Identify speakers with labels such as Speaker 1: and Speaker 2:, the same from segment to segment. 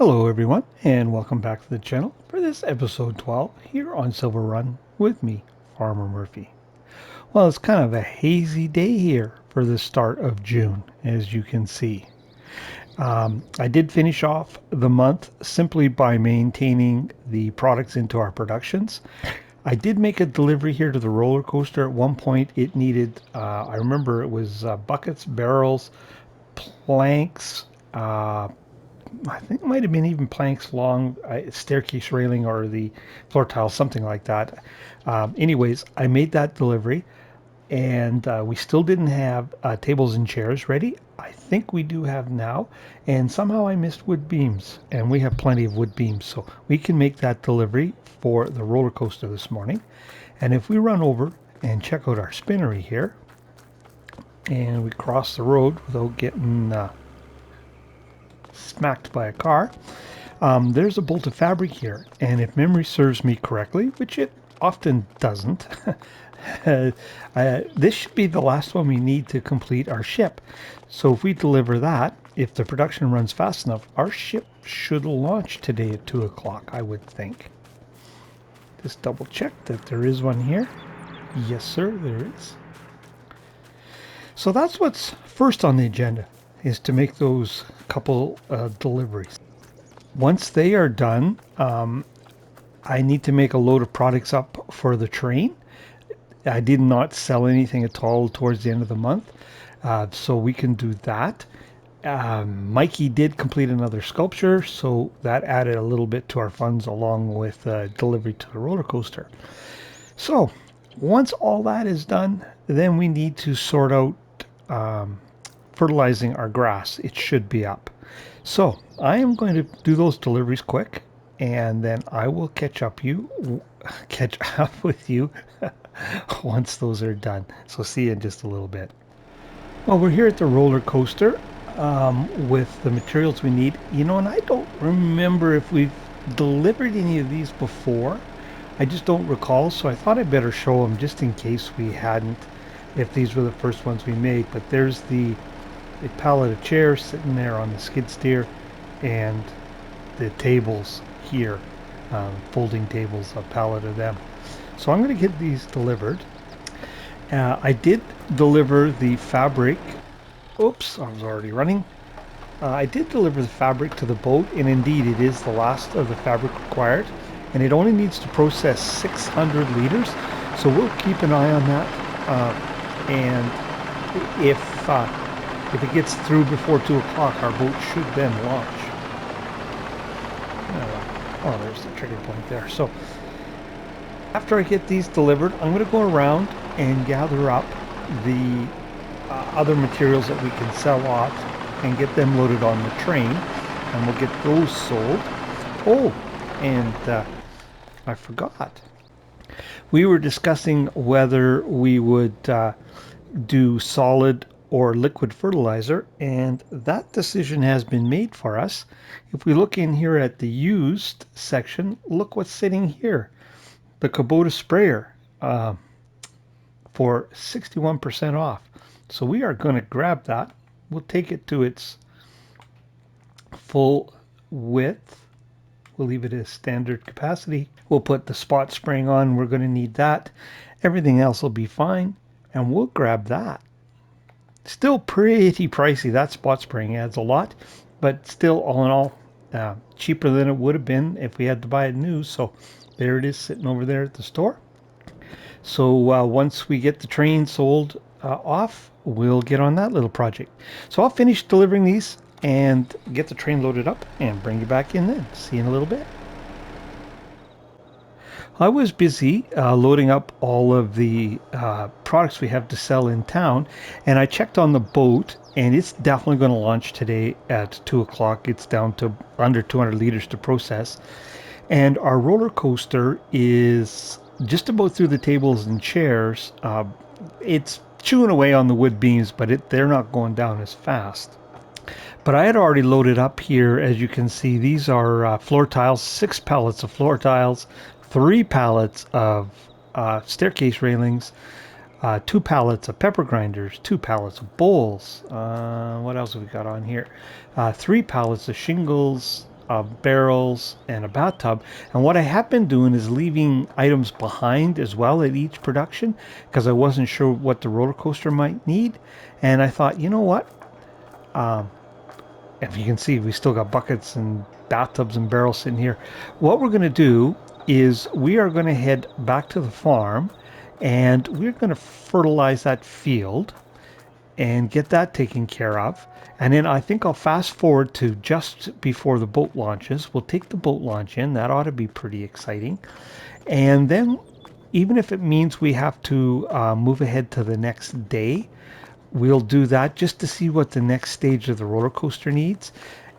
Speaker 1: Hello everyone, and welcome back to the channel for this episode 12 here on Silverrun with me, Farmer Murphy. Well, it's kind of a hazy day here for the start of June, as you can see. I did finish off the month simply by maintaining the products into our productions. I did make a delivery here to the roller coaster. At one point it needed, I remember it was buckets, barrels, planks, I think it might have been even planks long, staircase railing or the floor tile, something like that. Anyways, I made that delivery, and we still didn't have tables and chairs ready. I think we do have now, and somehow I missed wood beams, and we have plenty of wood beams, so we can make that delivery for the roller coaster this morning. And if we run over and check out our spinnery here, and we cross the road without getting smacked by a car, there's a bolt of fabric here, and if memory serves me correctly, which it often doesn't, this should be the last one we need to complete our ship. So if we deliver that, if the production runs fast enough, our ship should launch today at 2 o'clock, I would think. Just double check that there is one here. Yes sir, there is. So that's what's first on the agenda, is to make those couple deliveries. Once they are done, I need to make a load of products up for the train. I did not sell anything at all towards the end of the month, so we can do that. Mikey did complete another sculpture, so that added a little bit to our funds along with delivery to the roller coaster. So once all that is done, then we need to sort out fertilizing our grass. It should be up. So I am going to do those deliveries quick, and then I will catch up with you once those are done. So see you in just a little bit. Well, we're here at the roller coaster with the materials we need. You know, and I don't remember if we've delivered any of these before. I just don't recall, so I thought I'd better show them just in case we hadn't, if these were the first ones we made. But there's the pallet of chairs sitting there on the skid steer, and the tables here, folding tables, a pallet of them. So I'm going to get these delivered. I did deliver the fabric. Oops, I was already running. I did deliver the fabric to the boat, and indeed it is the last of the fabric required, and it only needs to process 600 liters, so we'll keep an eye on that, and if it gets through before 2 o'clock, our boat should then launch. Oh, there's the trigger point there. So after I get these delivered, I'm going to go around and gather up the other materials that we can sell off and get them loaded on the train, and we'll get those sold. Oh, and I forgot. We were discussing whether we would do solid or liquid fertilizer, and that decision has been made for us. If we look in here at the used section, look what's sitting here. The Kubota sprayer for 61% off. So we are going to grab that. We'll take it to its full width. We'll leave it as standard capacity. We'll put the spot spraying on. We're going to need that. Everything else will be fine, and we'll grab that. Still pretty pricey. That spot spraying adds a lot, but still, all in all, cheaper than it would have been if we had to buy it new. So there it is, sitting over there at the store. So once we get the train sold off, we'll get on that little project. So I'll finish delivering these and get the train loaded up and bring you back in then. See you in a little bit. I was busy loading up all of the products we have to sell in town, and I checked on the boat, and it's definitely going to launch today at 2 o'clock. It's down to under 200 liters to process, and our roller coaster is just about through the tables and chairs. It's chewing away on the wood beams, but they're not going down as fast. But I had already loaded up here, as you can see. These are floor tiles, 6 pallets of floor tiles, 3 pallets of staircase railings, 2 pallets of pepper grinders, 2 pallets of bowls. What else have we got on here? 3 pallets of shingles, barrels, and a bathtub. And what I have been doing is leaving items behind as well at each production because I wasn't sure what the roller coaster might need. And I thought, you know what? If you can see, we still got buckets and bathtubs and barrels sitting here. What we're going to do is we are going to head back to the farm and we're going to fertilize that field and get that taken care of. And then I think I'll fast forward to just before the boat launches. We'll take the boat launch in. That ought to be pretty exciting. And then even if it means we have to move ahead to the next day, we'll do that just to see what the next stage of the roller coaster needs.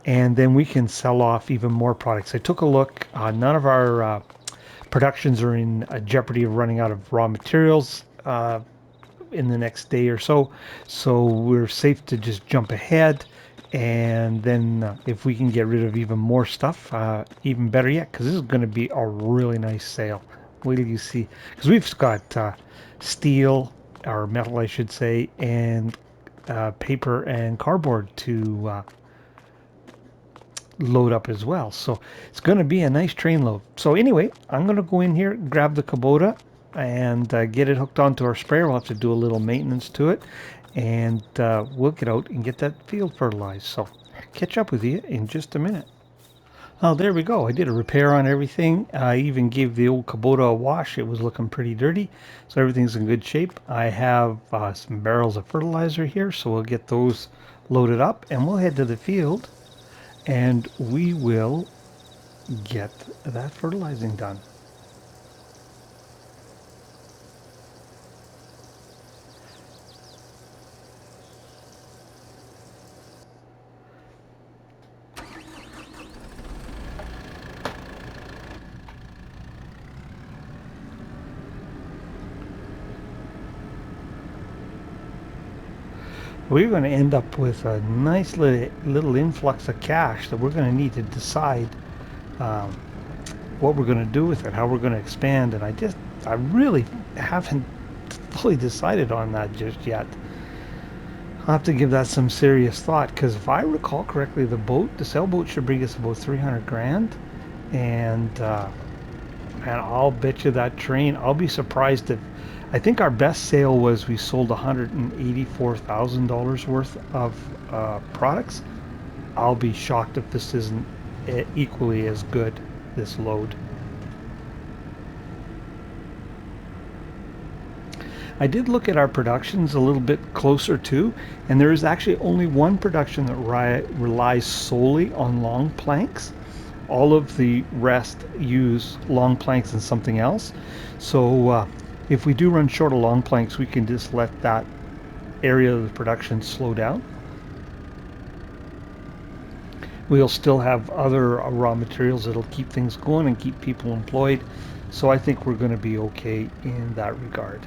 Speaker 1: And then we can sell off even more products. I took a look. None of our productions are in jeopardy of running out of raw materials in the next day or so. So we're safe to just jump ahead. And then if we can get rid of even more stuff, even better yet, because this is going to be a really nice sale. Wait till you see. Because we've got steel, or metal I should say, and paper and cardboard to load up as well. So it's going to be a nice train load. So anyway, I'm going to go in here, grab the Kubota, and get it hooked onto our sprayer. We'll have to do a little maintenance to it, and we'll get out and get that field fertilized. So catch up with you in just a minute. Oh, there we go. I did a repair on everything. I even gave the old Kubota a wash. It was looking pretty dirty, so everything's in good shape. I have some barrels of fertilizer here, so we'll get those loaded up, and we'll head to the field, and we will get that fertilizing done. We're going to end up with a nice little influx of cash that we're going to need to decide um, what we're going to do with it, how we're going to expand. And I really haven't fully decided on that just yet. I'll have to give that some serious thought, because if I recall correctly, the sailboat should bring us about 300 grand. And I'll bet you that train, I'll be surprised if, I think our best sale was we sold $184,000 worth of products. I'll be shocked if this isn't equally as good, this load. I did look at our productions a little bit closer too, and there is actually only one production that relies solely on long planks. All of the rest use long planks and something else. So if we do run short of long planks, we can just let that area of the production slow down. We'll still have other raw materials that'll keep things going and keep people employed. So I think we're going to be okay in that regard.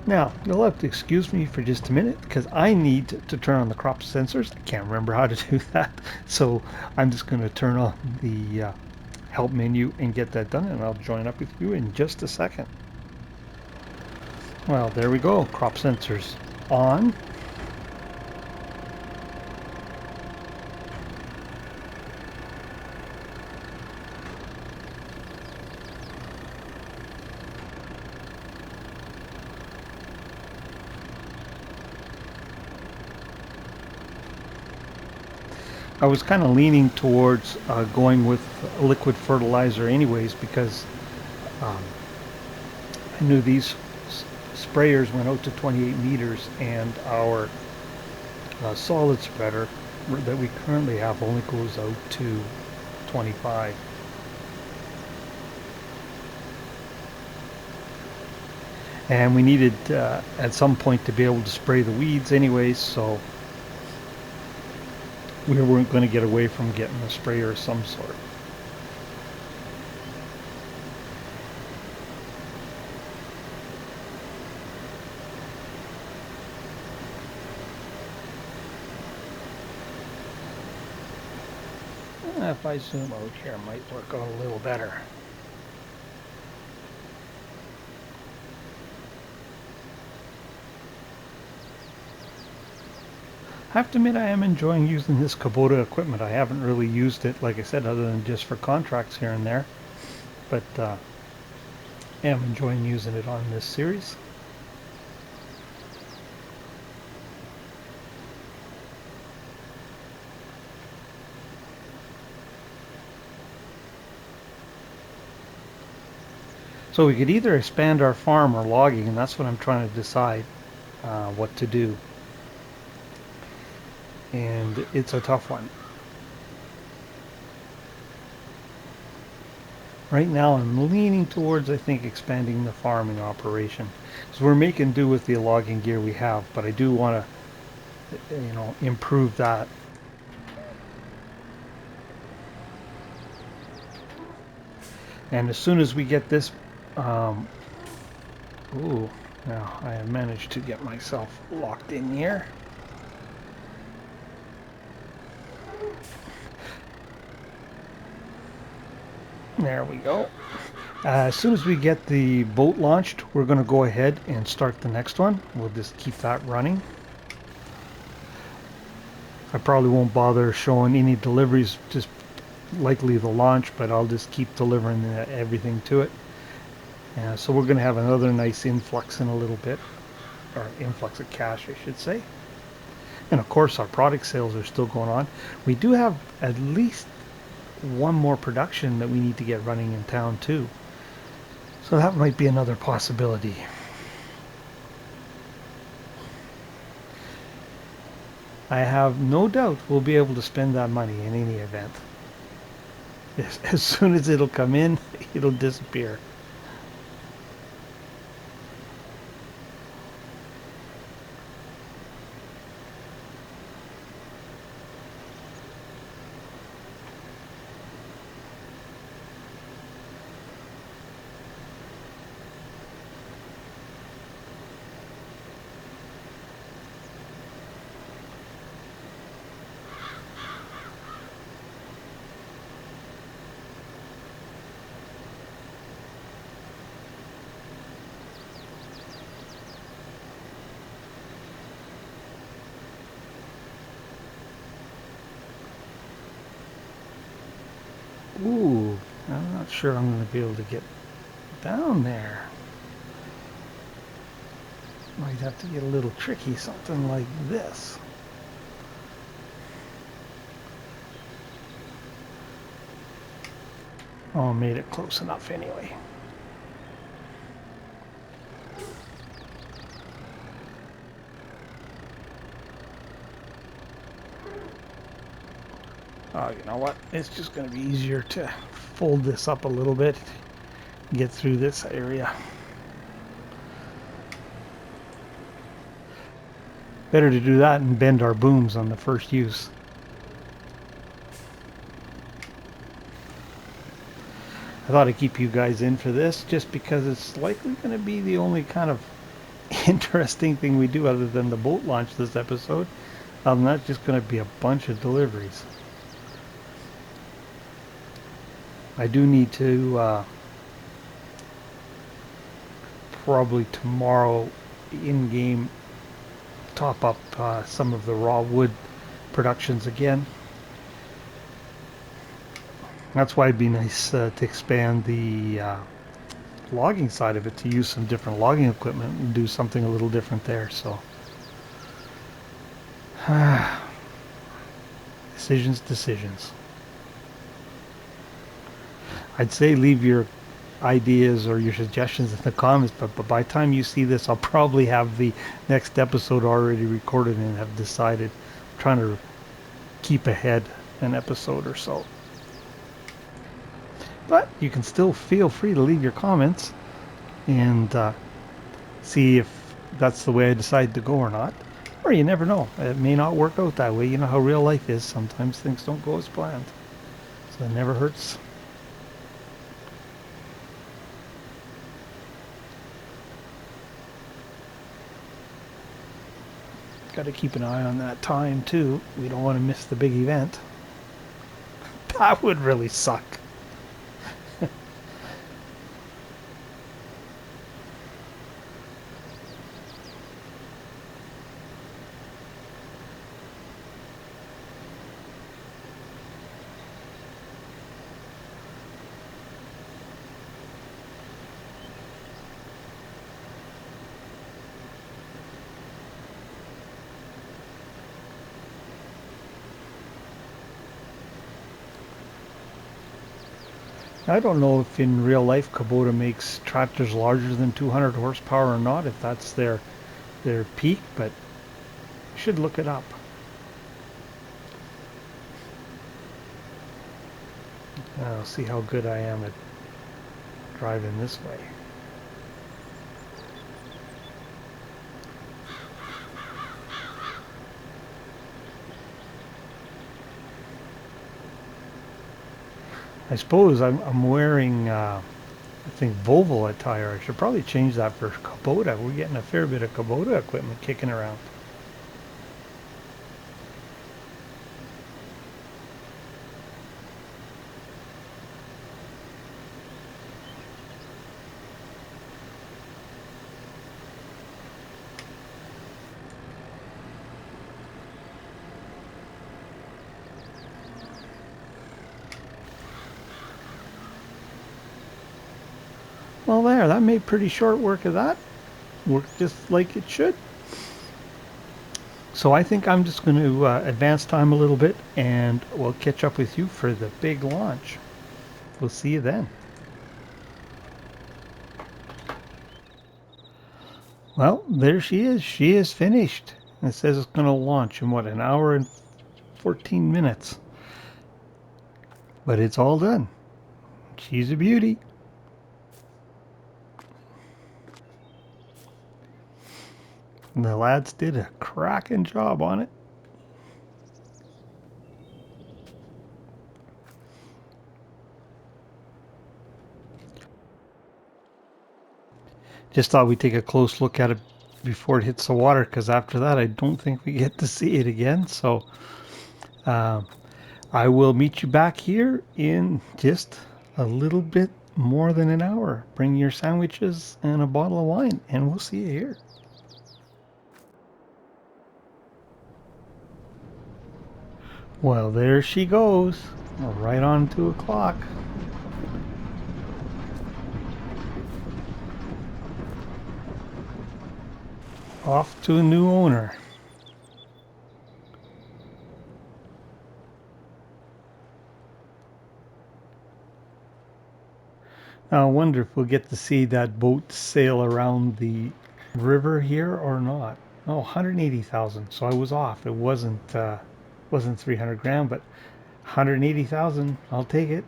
Speaker 1: Now, you'll have to excuse me for just a minute because I need to turn on the crop sensors. I can't remember how to do that. So I'm just going to turn on the help menu and get that done, and I'll join up with you in just a second. Well, there we go. Crop sensors on. I was kind of leaning towards going with liquid fertilizer anyways, because I knew these sprayers went out to 28 meters, and our solid spreader that we currently have only goes out to 25. And we needed at some point to be able to spray the weeds anyways, so we weren't going to get away from getting a sprayer of some sort. If I zoom out here, it might work out a little better. I have to admit I am enjoying using this Kubota equipment. I haven't really used it, like I said, other than just for contracts here and there. But I am enjoying using it on this series. So we could either expand our farm or logging, and that's what I'm trying to decide what to do. And it's a tough one. Right now I'm leaning towards, I think, expanding the farming operation. Because we're making do with the logging gear we have, but I do want to, improve that. And as soon as we get this, ooh, now I have managed to get myself locked in here. There we go. As soon as we get the boat launched, we're going to go ahead and start the next one. We'll just keep that running. I probably won't bother showing any deliveries, just likely the launch, but I'll just keep delivering everything to it. So we're going to have another nice influx in a little bit, or influx of cash, I should say. And of course, our product sales are still going on. We do have at least one more production that we need to get running in town too. So that might be another possibility. I have no doubt we'll be able to spend that money in any event. As soon as it'll come in, it'll disappear. Ooh, I'm not sure I'm going to be able to get down there. Might have to get a little tricky, something like this. Oh, I made it close enough anyway. Oh, you know what? It's just going to be easier to fold this up a little bit, get through this area. Better to do that and bend our booms on the first use. I thought I'd keep you guys in for this just because it's likely going to be the only kind of interesting thing we do other than the boat launch this episode. That's just going to be a bunch of deliveries. I do need to probably tomorrow in-game top up some of the raw wood productions again. That's why it'd be nice to expand the logging side of it, to use some different logging equipment and do something a little different there. So decisions. I'd say leave your ideas or your suggestions in the comments, but by the time you see this, I'll probably have the next episode already recorded and have decided. I'm trying to keep ahead an episode or so. But you can still feel free to leave your comments and see if that's the way I decide to go or not. Or you never know. It may not work out that way. You know how real life is. Sometimes things don't go as planned. So it never hurts. Got to keep an eye on that time too. We don't want to miss the big event. That would really suck. I don't know if in real life Kubota makes tractors larger than 200 horsepower or not, if that's their peak, but you should look it up. I'll see how good I am at driving this way. I suppose I'm wearing, I think, Volvo attire. I should probably change that for Kubota. We're getting a fair bit of Kubota equipment kicking around. Well, there, that made pretty short work of that. Worked just like it should. So I think I'm just going to advance time a little bit and we'll catch up with you for the big launch. We'll see you then. Well, there she is. She is finished. It says it's going to launch in what, an hour and 14 minutes. But it's all done. She's a beauty. And the lads did a cracking job on it. Just thought we'd take a close look at it before it hits the water, because after that I don't think we get to see it again. So I will meet you back here in just a little bit more than an hour. Bring your sandwiches and a bottle of wine, and we'll see you here. Well, there she goes, right on 2 o'clock. Off to a new owner. Now, I wonder if we'll get to see that boat sail around the river here or not. Oh, 180,000. So I was off. It wasn't 300 grand, but 180,000. I'll take it.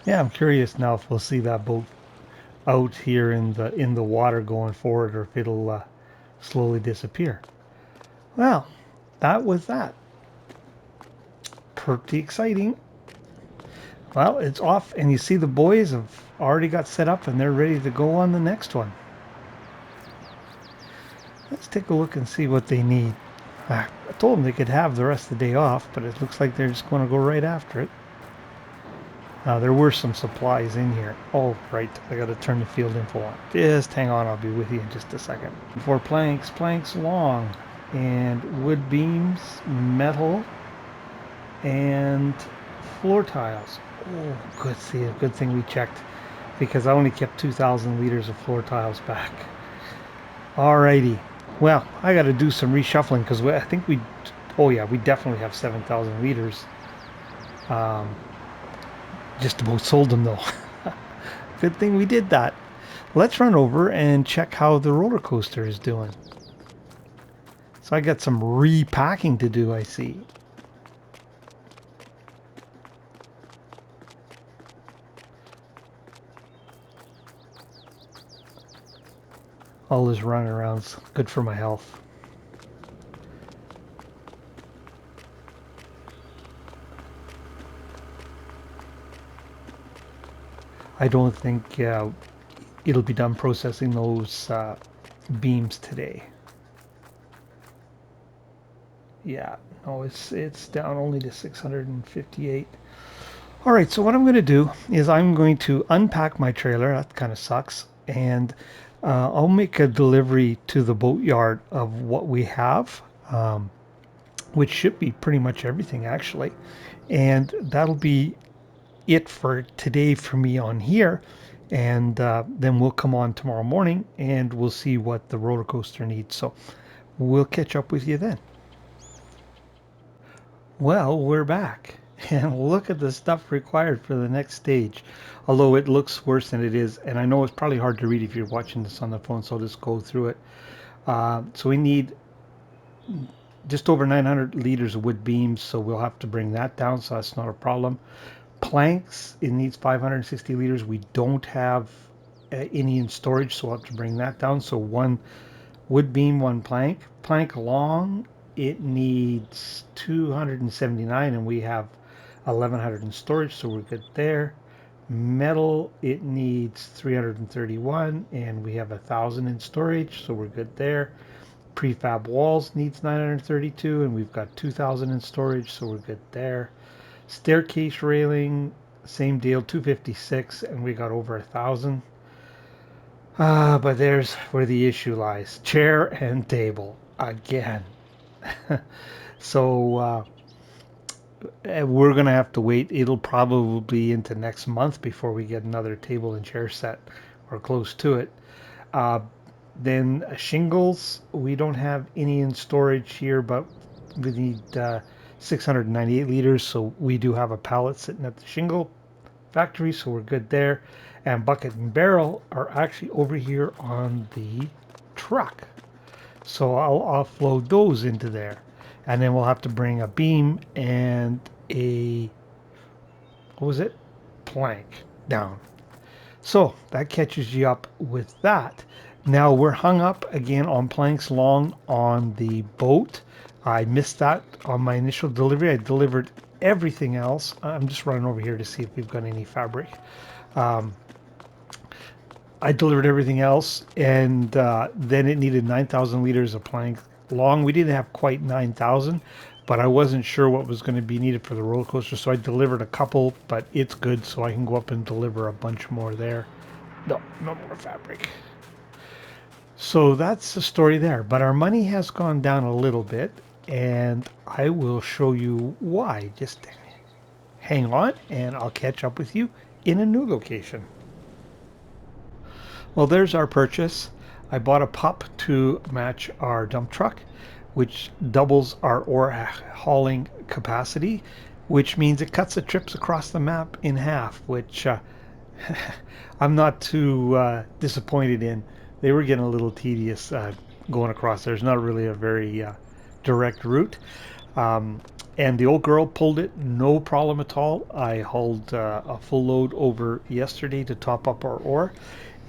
Speaker 1: Yeah, I'm curious now if we'll see that boat out here in the water going forward, or if it'll slowly disappear. Well, that was that. Pretty exciting. Well, it's off, and you see the boys have already got set up, and they're ready to go on the next one. Let's take a look and see what they need. I told them they could have the rest of the day off, but it looks like they're just going to go right after it. There were some supplies in here. Oh, right. I got to turn the field info on. Just hang on. I'll be with you in just a second. 4 planks, planks long, and wood beams, metal, and floor tiles. Oh, good. See, a good thing we checked, because I only kept 2,000 liters of floor tiles back. Alrighty. Well, I got to do some reshuffling, because I think we... Oh, yeah, we definitely have 7,000 liters. Just about sold them, though. Good thing we did that. Let's run over and check how the roller coaster is doing. So I got some repacking to do, I see. All this running around's good for my health. I don't think it'll be done processing those beams today. Yeah, no, it's down only to 658. All right, so what I'm going to do is I'm going to unpack my trailer. That kind of sucks. And I'll make a delivery to the boatyard of what we have, which should be pretty much everything, actually. And that'll be it for today for me on here. And then we'll come on tomorrow morning and we'll see what the roller coaster needs. So we'll catch up with you then. Well, we're back. And look at the stuff required for the next stage. Although it looks worse than it is. And I know it's probably hard to read if you're watching this on the phone, so I'll just go through it. So we need just over 900 liters of wood beams, so we'll have to bring that down, so that's not a problem. Planks, it needs 560 liters. We don't have any in storage, so we'll have to bring that down. So one wood beam, one plank. Plank long, it needs 279, and we have 1100 in storage, so we're good there. Metal, it needs 331, and we have 1000 in storage, so we're good there. Prefab walls needs 932, and we've got 2000 in storage, so we're good there. Staircase railing, same deal, 256, and we got over 1000. But there's where the issue lies: chair and table again. So we're gonna have to wait. It'll probably be into next month before we get another table and chair set or close to it. Uh, then shingles, we don't have any in storage here, but we need 698 liters, so we do have a pallet sitting at the shingle factory, so we're good there. And bucket and barrel are actually over here on the truck, so I'll offload those into there. And then we'll have to bring a beam and a, what was it, plank down. So that catches you up with that. Now we're hung up again on planks long on the boat. I missed that on my initial delivery. I delivered everything else. I'm just running over here to see if we've got any fabric. Um, I delivered everything else, and then it needed 9,000 liters of plank long. We didn't have quite 9,000, but I wasn't sure what was going to be needed for the roller coaster, so I delivered a couple, but it's good, so I can go up and deliver a bunch more there. No, no more fabric. So that's the story there, but our money has gone down a little bit, and I will show you why. Just hang on, and I'll catch up with you in a new location. Well, there's our purchase. I bought a pup to match our dump truck, which doubles our ore hauling capacity, which means it cuts the trips across the map in half, which I'm not too disappointed in. They were getting a little tedious going across. There's not really a very direct route. Um, and the old girl pulled it no problem at all. I hauled a full load over yesterday to top up our ore,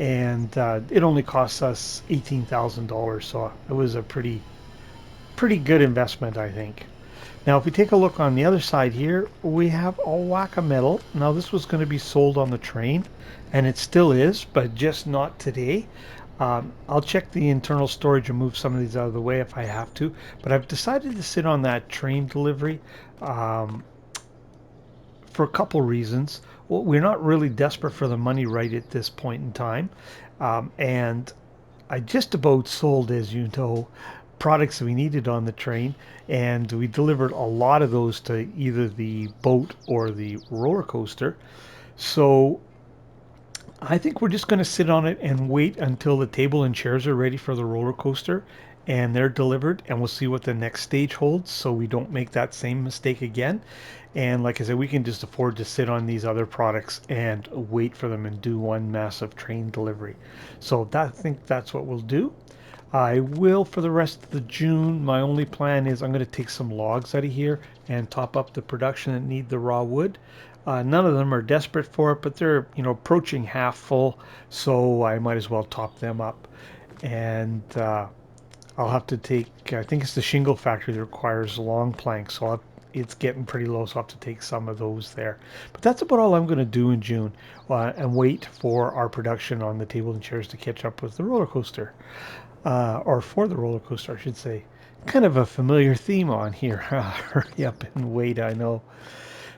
Speaker 1: and it only cost us $18,000. So it was a pretty good investment, I think. Now, if we take a look on the other side here, we have a whack of metal. Now, this was going to be sold on the train, and it still is, but just not today. I'll check the internal storage and move some of these out of the way if I have to, but I've decided to sit on that train delivery um, for a couple reasons. Well, we're not really desperate for the money right at this point in time, and I just about sold, as you know, products we needed on the train, and we delivered a lot of those to either the boat or the roller coaster. So I think we're just going to sit on it and wait until the table and chairs are ready for the roller coaster and they're delivered, and we'll see what the next stage holds so we don't make that same mistake again. And like I said, we can just afford to sit on these other products and wait for them and do one massive train delivery. So that, I think that's what we'll do. I will, for the rest of the June, my only plan is I'm going to take some logs out of here and top up the production that need the raw wood. None of them are desperate for it, but they're, approaching half full, so I might as well top them up. And I'll have to take, I think it's the shingle factory that requires long planks, so it's getting pretty low, so I'll have to take some of those there. But that's about all I'm going to do in June, and wait for our production on the table and chairs to catch up with the roller coaster. Or for the roller coaster, I should say. Kind of a familiar theme on here. Hurry up and wait, I know.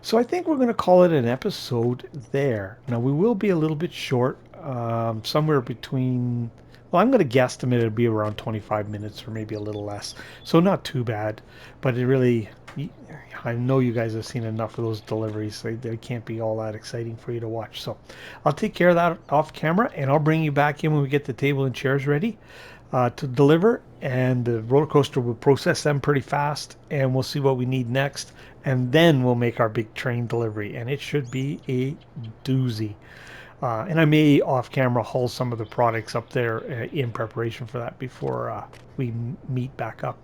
Speaker 1: So I think we're going to call it an episode there. Now we will be a little bit short, somewhere between Well, I'm going to guesstimate it'll be around 25 minutes or maybe a little less. So not too bad, but it really, I know you guys have seen enough of those deliveries. They can't be all that exciting for you to watch. So I'll take care of that off camera, and I'll bring you back in when we get the table and chairs ready to deliver. And the roller coaster will process them pretty fast, and we'll see what we need next. And then we'll make our big train delivery, and it should be a doozy. And I may off camera haul some of the products up there in preparation for that before we meet back up.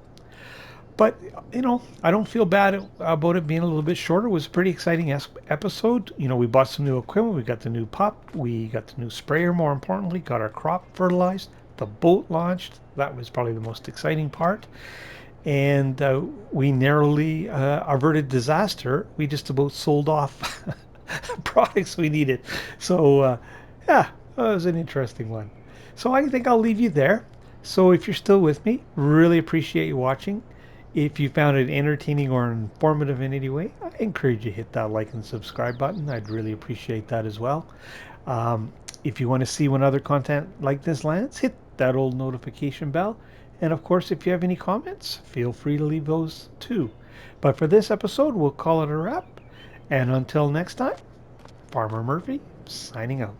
Speaker 1: But, you know, I don't feel bad about it being a little bit shorter. It was a pretty exciting episode. You know, we bought some new equipment. We got the new pup. We got the new sprayer, more importantly. Got our crop fertilized. The boat launched. That was probably the most exciting part. And we narrowly averted disaster. We just about sold off products we needed. So, yeah, that was an interesting one. So I think I'll leave you there. So if you're still with me, really appreciate you watching. If you found it entertaining or informative in any way, I encourage you to hit that like and subscribe button. I'd really appreciate that as well. If you want to see when other content like this lands, hit that old notification bell. And of course, if you have any comments, feel free to leave those too. But for this episode, we'll call it a wrap. And until next time, Farmer Murphy signing out.